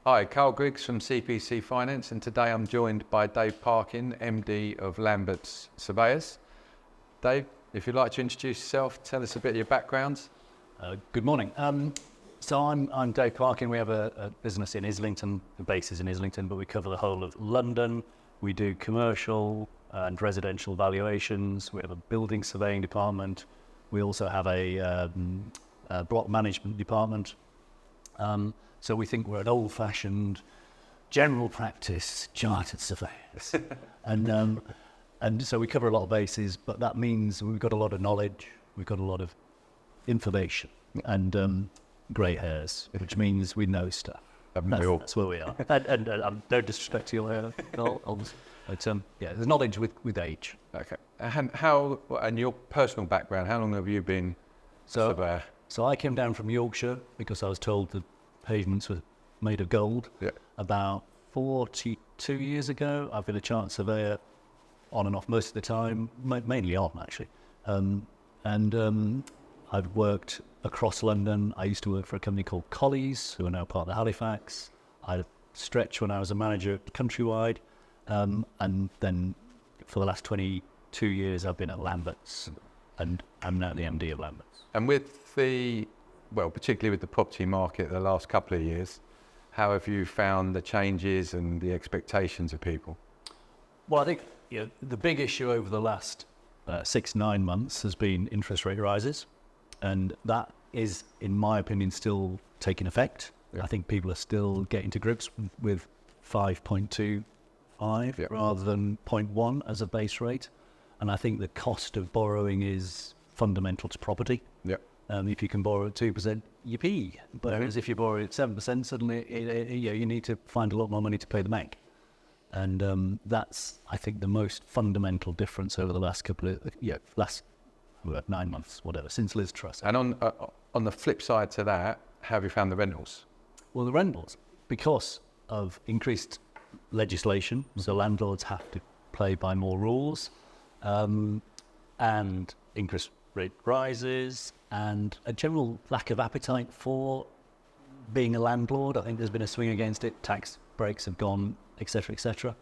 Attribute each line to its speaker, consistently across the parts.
Speaker 1: Hi, Karl Griggs from CPC Finance, and today I'm joined by Dave Parkin, MD of Lamberts Surveyors. Dave, if you'd like to introduce yourself, tell us a bit of your background.
Speaker 2: Good morning. So I'm Dave Parkin. We have a business in Islington, the base is in Islington, but we cover the whole of London. We do commercial and residential valuations. We have a building surveying department. We also have a block management department. So we think we're an old-fashioned general practice chartered surveyors. And so we cover a lot of bases, but that means we've got a lot of knowledge, we've got a lot of information and grey hairs, which means we know stuff. That's where we are. and no disrespect to your hair, but yeah, there's knowledge with age.
Speaker 1: Okay. And your personal background, how long have you been surveyor?
Speaker 2: So I came down from Yorkshire because I was told the pavements were made of gold. Yeah. About 42 years ago, I've been a chartered surveyor on and off most of the time, mainly on actually. I've worked across London. I used to work for a company called Collies, who are now part of Halifax. I stretched when I was a manager at Countrywide. And then for the last 22 years, I've been at Lamberts, and I'm now the MD of Lamberts.
Speaker 1: And particularly with the property market the last couple of years, how have you found the changes and the expectations of people?
Speaker 2: Well, I think the big issue over the last 6-9 months has been interest rate rises, and that is, in my opinion, still taking effect. Yeah. I think people are still getting to grips with 5.25 rather than 0.1 as a base rate, and I think the cost of borrowing is fundamental to property. Yeah. If you can borrow at 2%, yippee. Whereas if you borrow at 7%, suddenly you need to find a lot more money to pay the bank. And that's, I think, the most fundamental difference over the last last 9 months, whatever, since Liz Truss.
Speaker 1: And on the flip side to that, how have you found the rentals?
Speaker 2: Well, the rentals, because of increased legislation, so landlords have to play by more rules, and interest rate rises, and a general lack of appetite for being a landlord. I think there's been a swing against it. Tax breaks have gone, etc., etc.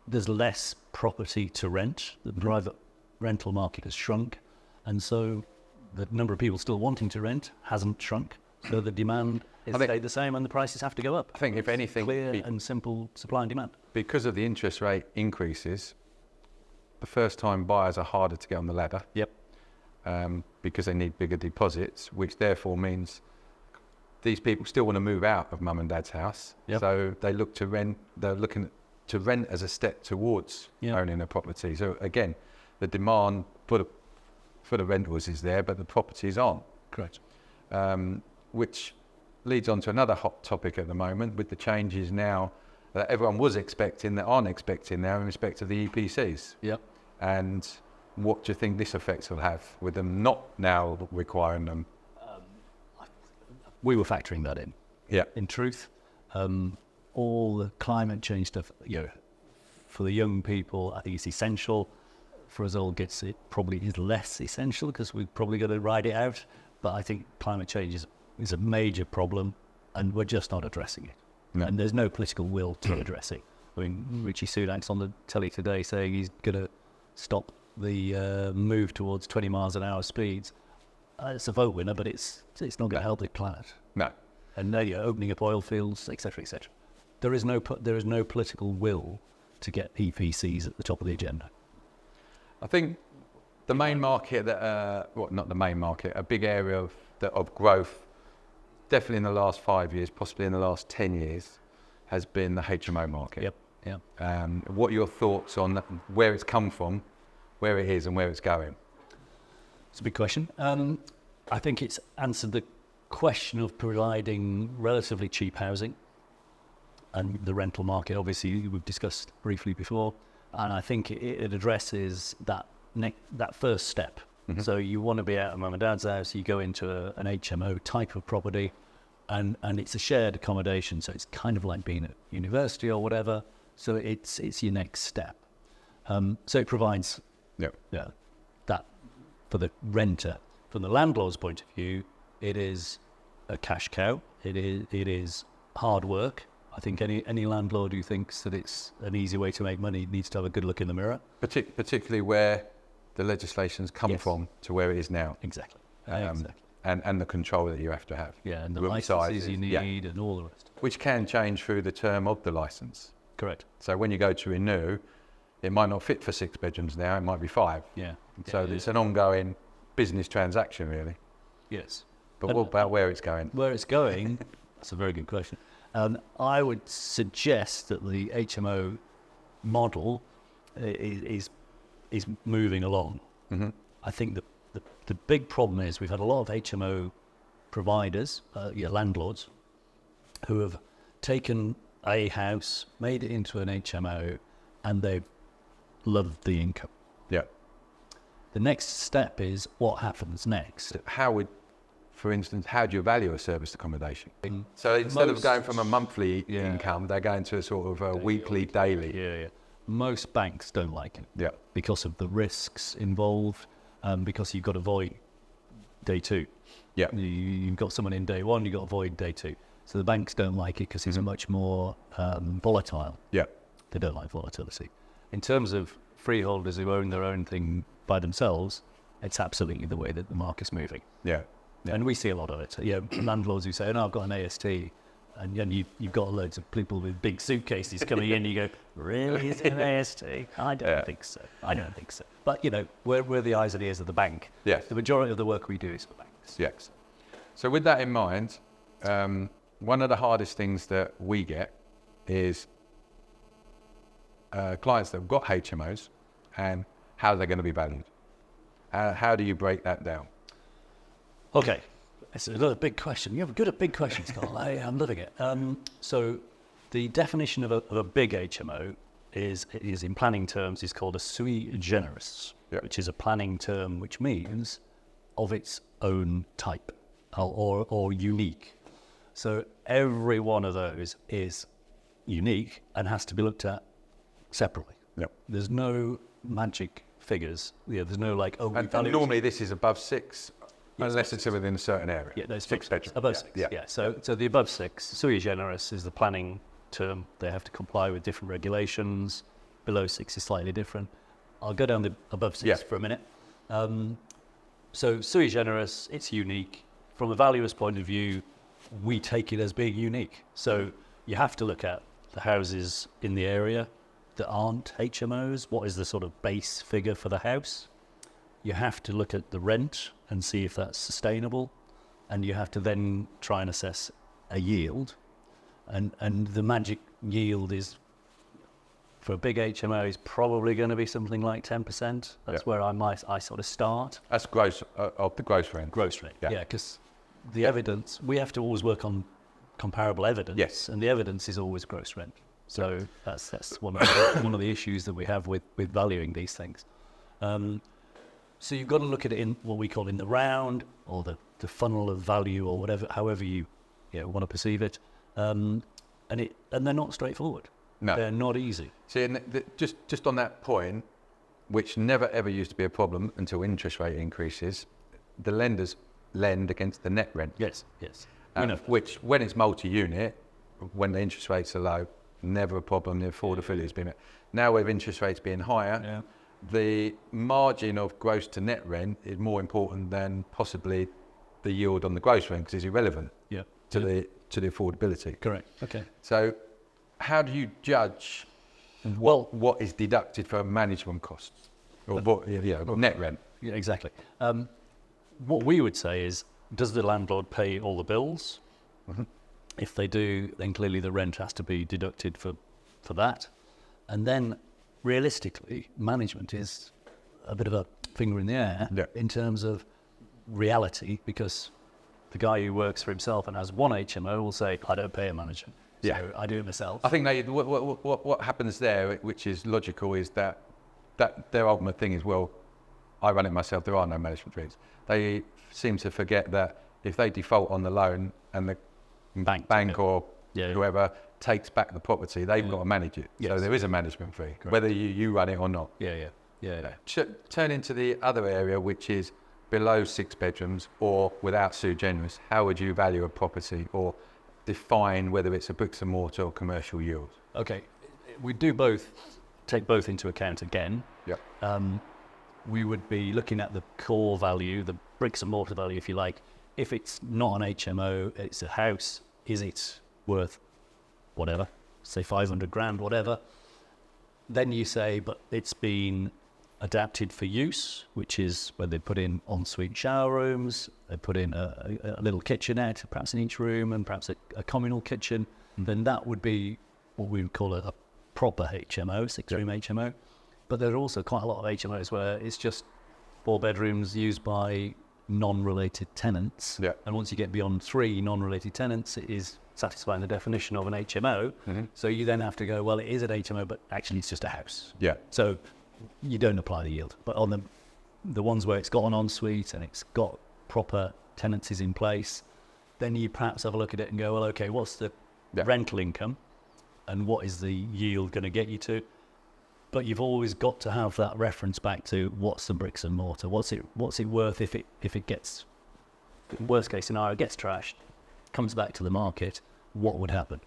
Speaker 2: There's less property to rent. The private rental market has shrunk, and so the number of people still wanting to rent hasn't shrunk. So the demand has stayed the same, and the prices have to go up.
Speaker 1: I think, if anything,
Speaker 2: clear and simple supply and demand.
Speaker 1: Because of the interest rate increases, the first-time buyers are harder to get on the ladder. Yep. Because they need bigger deposits, which therefore means these people still want to move out of mum and dad's house. Yep. So they look to rent. They're looking to rent as a step towards owning a property. So again, the demand for the rentals is there, but the properties aren't.
Speaker 2: Correct.
Speaker 1: Which leads on to another hot topic at the moment, with the changes now that everyone was expecting, that aren't expecting now in respect to the EPCs. Yep. And what do you think this effect will have with them not now requiring them?
Speaker 2: We were factoring that in.
Speaker 1: Yeah.
Speaker 2: In truth, all the climate change stuff, for the young people, I think it's essential. For us old gits, it probably is less essential because we're probably going to ride it out. But I think climate change is a major problem, and we're just not addressing it. No. And there's no political will to address it. I mean, Richie Sunak's on the telly today saying he's going to stop the move towards 20 miles an hour speeds. It's a vote winner, but it's not going to help the planet.
Speaker 1: No.
Speaker 2: And you're opening up oil fields, etc., etc. There is no political will to get EPCs at the top of the agenda.
Speaker 1: I think the main market not the main market, a big area of growth, definitely in the last 5 years, possibly in the last 10 years, has been the HMO market.
Speaker 2: Yep. Yeah.
Speaker 1: What are your thoughts on where it's come from, where it is, and where it's going?
Speaker 2: It's a big question. I think it's answered the question of providing relatively cheap housing, and the rental market, obviously, we've discussed briefly before, and I think it addresses that first step. Mm-hmm. So you want to be out of mum and dad's house, you go into an HMO type of property, and it's a shared accommodation, so it's kind of like being at university or whatever. So it's your next step. So it provides that for the renter. From the landlord's point of view, it is a cash cow. It is hard work. I think any landlord who thinks that it's an easy way to make money needs to have a good look in the mirror.
Speaker 1: Particularly where the legislation's come from to where it is now.
Speaker 2: Exactly. Exactly.
Speaker 1: And the control that you have to have.
Speaker 2: Yeah, and the
Speaker 1: room
Speaker 2: licenses
Speaker 1: sizes,
Speaker 2: you need and all the rest.
Speaker 1: Which can change through the term of the license.
Speaker 2: Correct.
Speaker 1: So when you go to renew, it might not fit for 6 bedrooms now, it might be 5.
Speaker 2: Yeah.
Speaker 1: So it's an ongoing business transaction, really.
Speaker 2: Yes.
Speaker 1: But what about where it's going?
Speaker 2: Where it's going, that's a very good question. I would suggest that the HMO model is moving along.
Speaker 1: Mm-hmm.
Speaker 2: I think the big problem is we've had a lot of HMO providers, landlords, who have taken a house, made it into an HMO, and they've loved the income.
Speaker 1: Yeah.
Speaker 2: The next step is what happens next.
Speaker 1: For instance, how do you value a serviced accommodation? So instead of going from a monthly income, they're going to a sort of a weekly, daily.
Speaker 2: Yeah. Most banks don't like it.
Speaker 1: Yeah.
Speaker 2: Because of the risks involved, because you've got to avoid day 2.
Speaker 1: Yeah.
Speaker 2: You've got someone in day 1, you've got to avoid day 2. So the banks don't like it because it's much more volatile.
Speaker 1: Yeah.
Speaker 2: They don't like volatility. In terms of freeholders who own their own thing by themselves, it's absolutely the way that the market's moving.
Speaker 1: Yeah. Yeah.
Speaker 2: And we see a lot of it. Landlords who say, "Oh, no, I've got an AST," and you've got loads of people with big suitcases coming in. You go, "Really? Is it an AST? I don't think so. I don't think so." But we're the eyes and ears of the bank.
Speaker 1: Yes.
Speaker 2: The majority of the work we do is for banks.
Speaker 1: Yes. So with that in mind, one of the hardest things that we get is clients that have got HMOs and how they're going to be valued. How do you break that down?
Speaker 2: Okay, it's another big question. You're good at big questions, Karl. I'm loving it. So the definition of a big HMO is in planning terms is called a sui generis, which is a planning term which means of its own type or unique. So every one of those is unique and has to be looked at separately. Yep. There's no magic figures. There's no
Speaker 1: and normally this is above 6. Unless it's within a certain area.
Speaker 2: Yeah, those
Speaker 1: 6 bedrooms.
Speaker 2: Above 6. Yeah. So the above 6, sui generis is the planning term. They have to comply with different regulations. Below 6 is slightly different. I'll go down the above 6 for a minute. So sui generis, it's unique. From a valuer's point of view, we take it as being unique. So you have to look at the houses in the area that aren't HMOs. What is the sort of base figure for the house? You have to look at the rent and see if that's sustainable, and you have to then try and assess a yield, and the magic yield is, for a big HMO, is probably going to be something like 10%. That's where I sort of start.
Speaker 1: That's gross of the gross rent.
Speaker 2: Gross rate, because the evidence, we have to always work on comparable evidence, and the evidence is always gross rent. So that's one of the issues that we have with valuing these things. So you've got to look at it in what we call in the round, or the funnel of value, or whatever, however you want to perceive it. And they're not straightforward.
Speaker 1: No,
Speaker 2: they're not easy.
Speaker 1: See, and just on that point, which never ever used to be a problem until interest rate increases, the lenders lend against the net rent.
Speaker 2: Yes.
Speaker 1: Which, when it's multi-unit, when the interest rates are low, never a problem. The affordability has been met. Now with interest rates being higher. The margin of gross to net rent is more important than possibly the yield on the gross rent, because it's irrelevant to the affordability.
Speaker 2: Correct. Okay.
Speaker 1: So how do you judge what is deducted for management costs or net rent?
Speaker 2: Yeah, exactly. What we would say is, does the landlord pay all the bills? Mm-hmm. If they do, then clearly the rent has to be deducted for that. And then realistically, management is a bit of a finger in the air in terms of reality, because the guy who works for himself and has one HMO will say, I don't pay a manager, so I do it myself.
Speaker 1: I think what happens there, which is logical, is that their ultimate thing is, well, I run it myself, there are no management fees. They seem to forget that if they default on the loan and the bank or whoever takes back the property, they've got to manage it. So there is a management fee, whether you run it or not. Turn into the other area, which is below 6 bedrooms or without sui generis. How would you value a property, or define whether it's a bricks and mortar or commercial yield.
Speaker 2: Okay, we do both, take both into account again.
Speaker 1: Yep.
Speaker 2: We would be looking at the core value, the bricks and mortar value, if you like. If it's not an HMO, it's a house, is it worth whatever, say 500 grand, whatever? Then you say, but it's been adapted for use, which is where they put in ensuite shower rooms, they put in a little kitchenette, perhaps in each room, and perhaps a communal kitchen. Then that would be what we would call a proper HMO, six-room HMO. But there are also quite a lot of HMOs where it's just 4 bedrooms used by non-related tenants.
Speaker 1: Yeah.
Speaker 2: And once you get beyond 3 non-related tenants, it is satisfying the definition of an HMO. So you then have to go, well, it is an HMO, but actually it's just a house.
Speaker 1: Yeah.
Speaker 2: So you don't apply the yield. But on the ones where it's got an ensuite and it's got proper tenancies in place, then you perhaps have a look at it and go, well, okay, what's the rental income and what is the yield going to get you to? But you've always got to have that reference back to what's the bricks and mortar, what's it worth if it gets, worst case scenario, gets trashed, comes back to the market, what would happen?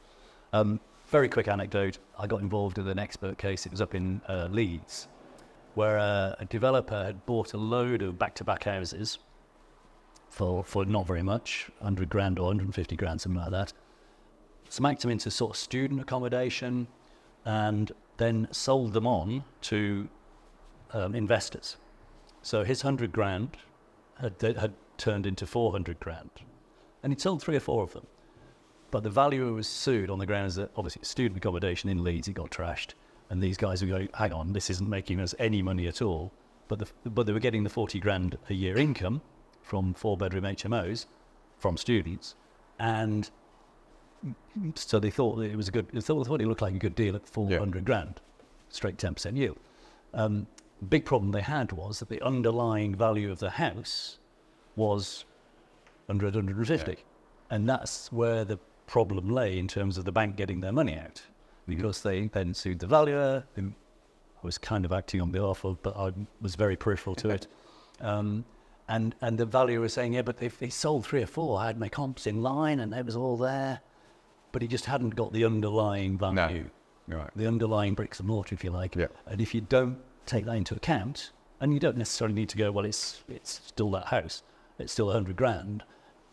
Speaker 2: Very quick anecdote, I got involved in an expert case, it was up in Leeds, where a developer had bought a load of back-to-back houses for not very much, 100 grand or 150 grand, something like that, smacked them into sort of student accommodation, and then sold them on to investors. So his 100 grand had turned into 400 grand. And he'd sold 3 or 4 of them. But the valuer was sued on the grounds that obviously it's student accommodation in Leeds, it got trashed. And these guys were going, hang on, this isn't making us any money at all. But they were getting the 40 grand a year income from 4-bedroom HMOs from students. And so they thought that it was thought it looked like a good deal at 400 grand, straight 10% yield. Big problem they had was that the underlying value of the house was 100, 150. Yeah. And that's where the problem lay in terms of the bank getting their money out, because they then sued the valuer, who I was kind of acting on behalf of, but I was very peripheral to it. And the valuer was saying, yeah, but if they sold 3 or 4, I had my comps in line and it was all there. But he just hadn't got the underlying value,
Speaker 1: right.
Speaker 2: The underlying bricks and mortar, if you like.
Speaker 1: Yeah.
Speaker 2: And if you don't take that into account, and you don't necessarily need to go, well, it's still that house, it's still 100 grand,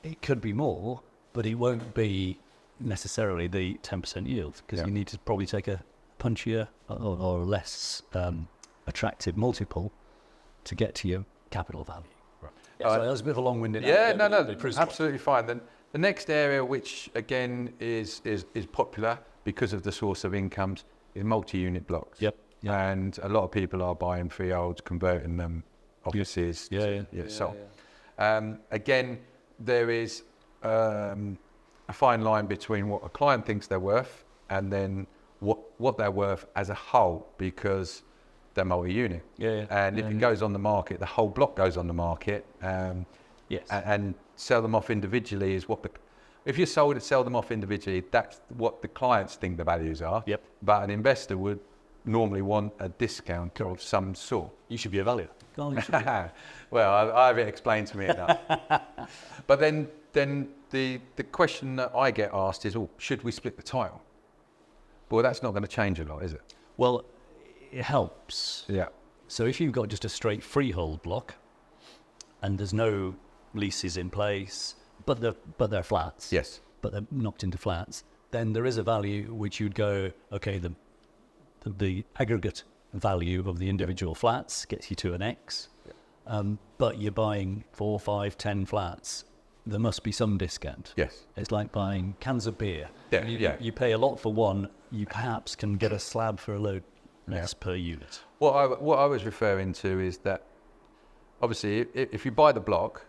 Speaker 2: it could be more, but it won't be necessarily the 10% yield, because you need to probably take a punchier or less attractive multiple to get to your capital value. Right. Yeah, so that was a bit of a long-winded
Speaker 1: answer. No, absolutely fine. Then the next area, which again is popular because of the source of incomes, is multi-unit blocks.
Speaker 2: Yep.
Speaker 1: And a lot of people are buying freeholds, converting them offices. Again, there is a fine line between what a client thinks they're worth and then what they're worth as a whole, because they're multi-unit. And if it goes on the market, the whole block goes on the market. And sell them off individually is what if you sell them off individually, that's what the clients think the values are.
Speaker 2: Yep.
Speaker 1: But an investor would normally want a discount of some sort.
Speaker 2: You should be a valuer.
Speaker 1: Well, I have it explained to me enough. But then the question that I get asked is, should we split the title? Well, that's not going to change a lot, is it?
Speaker 2: Well, it helps.
Speaker 1: Yeah.
Speaker 2: So if you've got just a straight freehold block and there's no leases in place, but they're flats.
Speaker 1: Yes.
Speaker 2: But they're knocked into flats, then there is a value which you'd go, okay, the aggregate value of the individual flats gets you to an X. But you're buying 4, 5, 10 flats, there must be some discount.
Speaker 1: Yes.
Speaker 2: It's like buying cans of beer. You pay a lot for one, you perhaps can get a slab for a load less per unit.
Speaker 1: What I was referring to is that obviously if you buy the block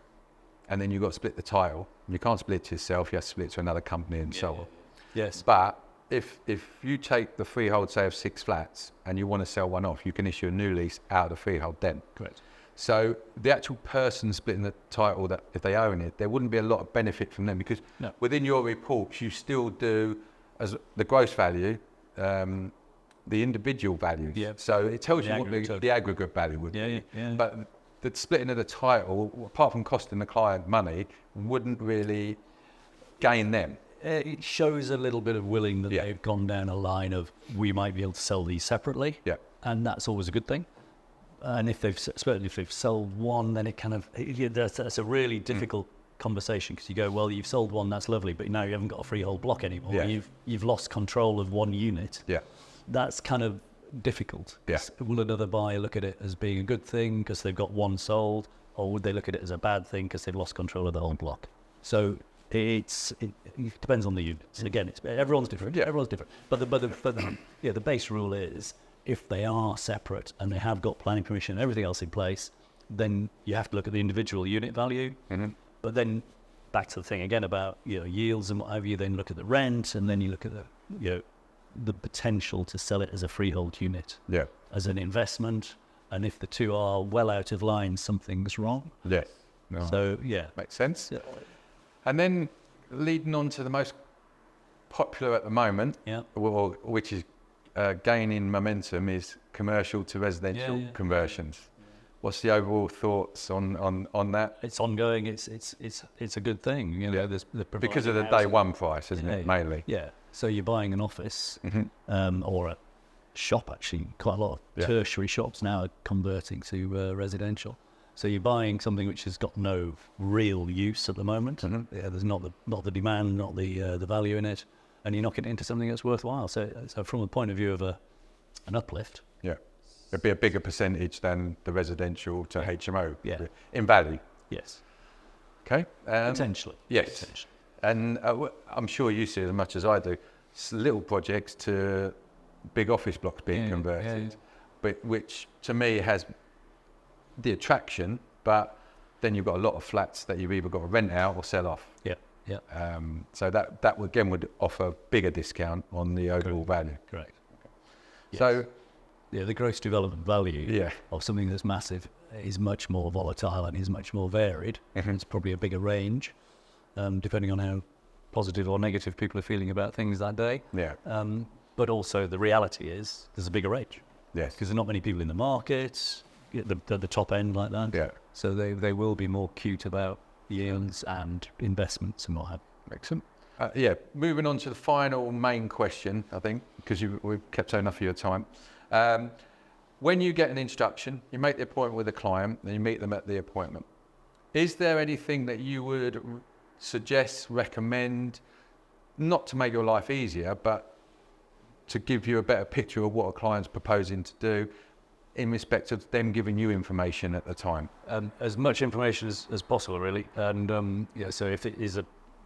Speaker 1: and then you've got to split the title, you can't split it yourself, you have to split it to another company and so on.
Speaker 2: Yes.
Speaker 1: But if you take the freehold, say, of 6 flats and you want to sell one off, you can issue a new lease out of the freehold then.
Speaker 2: Correct.
Speaker 1: So the actual person splitting the title, that if they own it, there wouldn't be a lot of benefit from them, because within your reports you still do as the gross value, the individual values.
Speaker 2: Yeah.
Speaker 1: So it tells you what the aggregate value would be. But the splitting of the title, apart from costing the client money, wouldn't really gain them.
Speaker 2: it shows a little bit of willing that
Speaker 1: Yeah.
Speaker 2: they've gone down a line of we might be able to sell these separately.
Speaker 1: Yeah.
Speaker 2: And that's always a good thing. And especially if they've sold one, then that's a really difficult conversation, because you go, well, you've sold one, that's lovely, but now you haven't got a freehold block anymore.
Speaker 1: Yeah.
Speaker 2: You've lost control of one unit.
Speaker 1: Yeah.
Speaker 2: That's kind of difficult.
Speaker 1: Yeah.
Speaker 2: Will another buyer look at it as being a good thing because they've got one sold, or would they look at it as a bad thing because they've lost control of the whole block? So it depends on the units. Again, everyone's different.
Speaker 1: Yeah.
Speaker 2: Everyone's different. But the base rule is, if they are separate and they have got planning permission and everything else in place, then you have to look at the individual unit value.
Speaker 1: Mm-hmm.
Speaker 2: But then back to the thing again about yields and what have you. Then look at the rent, and then you look at the potential to sell it as a freehold unit,
Speaker 1: Yeah.
Speaker 2: as an investment. And if the two are well out of line, something's wrong.
Speaker 1: Yeah. No.
Speaker 2: So yeah,
Speaker 1: Makes sense.
Speaker 2: yeah,
Speaker 1: And then leading on to the most popular at the moment,
Speaker 2: yeah.
Speaker 1: well, which is gaining momentum, is commercial to residential
Speaker 2: Yeah.
Speaker 1: conversions. What's the overall thoughts on that?
Speaker 2: It's ongoing. It's a good thing.
Speaker 1: Yeah.
Speaker 2: There's
Speaker 1: Because of the day one price, isn't it, mainly?
Speaker 2: Yeah. So you're buying an office or a shop, actually. Quite a lot of tertiary shops now are converting to residential. So you're buying something which has got no real use at the moment. Yeah, there's not the demand, not the value in it, and you're knocking it into something that's worthwhile. So from the point of view of an uplift,
Speaker 1: Yeah. It'd be a bigger percentage than the residential to HMO in value.
Speaker 2: yes,
Speaker 1: Okay.
Speaker 2: potentially.
Speaker 1: Yes.
Speaker 2: Potentially.
Speaker 1: And I'm sure you see it as much as I do. Little projects to big office blocks being converted, but which to me has the attraction, but then you've got a lot of flats that you've either got to rent out or sell off.
Speaker 2: Yeah. Yeah.
Speaker 1: So that again would offer bigger discount on the overall value.
Speaker 2: Correct. Yes.
Speaker 1: So
Speaker 2: yeah, the gross development value
Speaker 1: Yeah.
Speaker 2: of something that's massive is much more volatile and is much more varied. It's probably a bigger range, depending on how positive or negative people are feeling about things that day.
Speaker 1: Yeah.
Speaker 2: But also the reality is there's a bigger range,
Speaker 1: Yes.
Speaker 2: because there's not many people in the market at the top end like that.
Speaker 1: Yeah.
Speaker 2: So they will be more cute about yields and investments and what have you.
Speaker 1: Excellent. Moving on to the final main question, I think, because we've kept enough of your time. When you get an instruction, you make the appointment with a client, and you meet them at the appointment. Is there anything that you would suggest, recommend, not to make your life easier, but to give you a better picture of what a client's proposing to do in respect of them giving you information at the time?
Speaker 2: As much information as possible, really. And so if it is a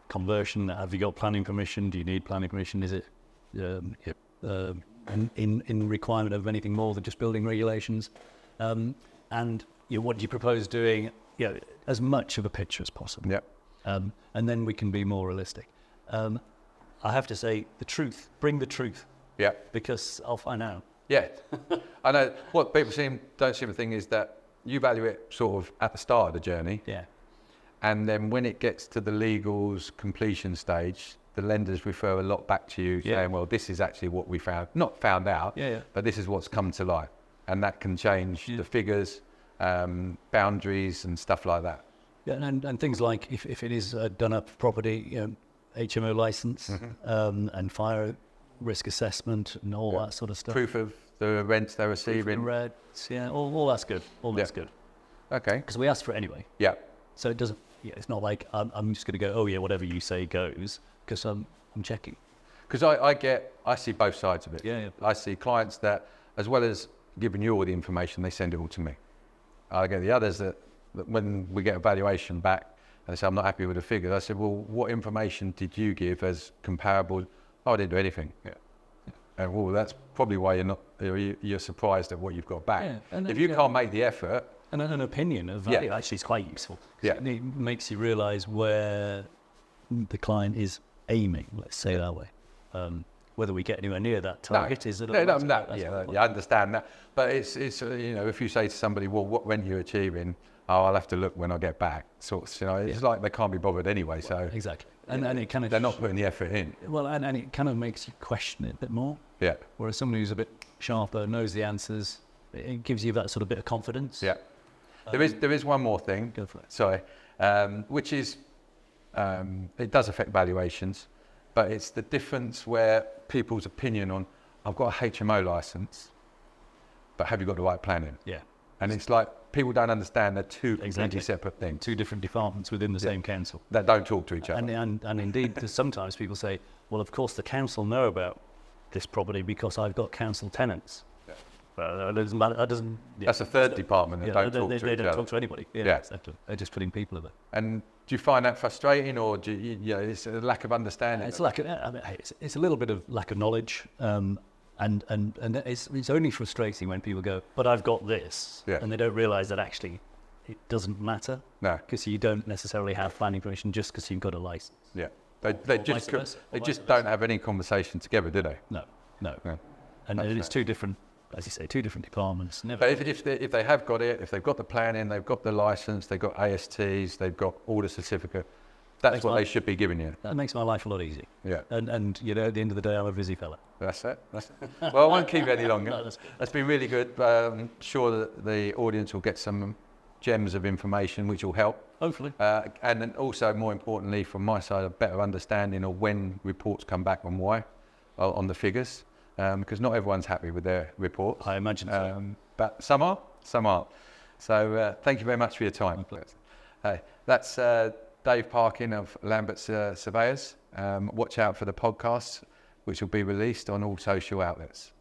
Speaker 2: conversion, have you got planning permission? Do you need planning permission? Is it in requirement of anything more than just building regulations? And what do you propose doing? As much of a picture as possible.
Speaker 1: Yeah.
Speaker 2: And then we can be more realistic. I have to say, bring the truth,
Speaker 1: Yeah.
Speaker 2: because I'll find out.
Speaker 1: Yeah. I know what people don't seem to think is that you value it sort of at the start of the journey.
Speaker 2: Yeah.
Speaker 1: And then when it gets to the legals completion stage, the lenders refer a lot back to you saying, well, this is actually what we not found out, but this is what's come to light. And that can change the figures, boundaries and stuff like that.
Speaker 2: Yeah, and things like if it is a done up property, HMO license and fire risk assessment and all that sort of stuff.
Speaker 1: Proof of the rents they're receiving.
Speaker 2: Rents, all that's good. All that's good.
Speaker 1: Okay.
Speaker 2: Because we asked for it anyway.
Speaker 1: Yeah.
Speaker 2: So it doesn't. It's not like I'm just going to go. Oh yeah, whatever you say goes. Because I'm checking.
Speaker 1: Because I see both sides of it.
Speaker 2: Yeah.
Speaker 1: I see clients that, as well as giving you all the information, they send it all to me. I get the others that when we get a valuation back and they say, I'm not happy with the figures, I said, well, what information did you give as comparable? Oh, I didn't do anything. Yeah. And well, that's probably why you're surprised at what you've got back. Yeah. And if you can't make the effort.
Speaker 2: And an opinion of value actually is quite useful. Yeah. It makes you realise where the client is aiming, let's say that way. Whether we get anywhere near that target is
Speaker 1: I understand that. But it's if you say to somebody, well, what rent you're achieving, I'll have to look when I get back. It's like they can't be bothered anyway. So
Speaker 2: exactly, and it kind of
Speaker 1: they're not putting the effort in.
Speaker 2: Well, and it kind of makes you question it a bit more.
Speaker 1: Yeah.
Speaker 2: Whereas somebody who's a bit sharper, knows the answers, it gives you that sort of bit of confidence.
Speaker 1: Yeah. There is one more thing.
Speaker 2: Go for it.
Speaker 1: Sorry, which is it does affect valuations. But it's the difference where people's opinion on, I've got a HMO licence, but have you got the right planning?
Speaker 2: Yeah.
Speaker 1: And it's like, people don't understand they're two completely
Speaker 2: Exactly.
Speaker 1: separate things.
Speaker 2: Two different departments within the same council.
Speaker 1: That don't talk to each other.
Speaker 2: And indeed, sometimes people say, well, of course the council know about this property because I've got council tenants.
Speaker 1: Yeah.
Speaker 2: But that doesn't matter. That doesn't. Yeah.
Speaker 1: That's a third department that don't talk to
Speaker 2: they
Speaker 1: each
Speaker 2: don't
Speaker 1: other.
Speaker 2: talk to anybody. Yeah,
Speaker 1: Yeah.
Speaker 2: Exactly. They're just putting people in there.
Speaker 1: And do you find that frustrating, or do you, it's a lack of understanding?
Speaker 2: It's like it's a little bit of lack of knowledge, and it's only frustrating when people go, but I've got this,
Speaker 1: Yeah.
Speaker 2: and they don't realise that actually it doesn't matter.
Speaker 1: No.
Speaker 2: Because you don't necessarily have planning permission just because you've got a license.
Speaker 1: Yeah. They just
Speaker 2: vice versa.
Speaker 1: don't have any conversation together, do they?
Speaker 2: No.
Speaker 1: No.
Speaker 2: And
Speaker 1: That's
Speaker 2: it's
Speaker 1: right.
Speaker 2: two different, as you say, two different departments. Never.
Speaker 1: But if they have got it, if they've got the planning, they've got the license, they've got ASTs, they've got all the certificate, that's
Speaker 2: Makes
Speaker 1: what
Speaker 2: my-
Speaker 1: they should be giving you.
Speaker 2: That makes my life a lot easier.
Speaker 1: Yeah.
Speaker 2: And you know, at the end of the day, I'm a busy fella.
Speaker 1: That's it. Well, I won't keep you any longer.
Speaker 2: No, that's good.
Speaker 1: That's been really good. I'm sure that the audience will get some gems of information which will help.
Speaker 2: Hopefully.
Speaker 1: And then also, more importantly, from my side, a better understanding of when reports come back and why on the figures. Because not everyone's happy with their report.
Speaker 2: I imagine so.
Speaker 1: But some are, some aren't. So thank you very much for your time. That's Dave Parkin of Lamberts Surveyors. Watch out for the podcasts, which will be released on all social outlets.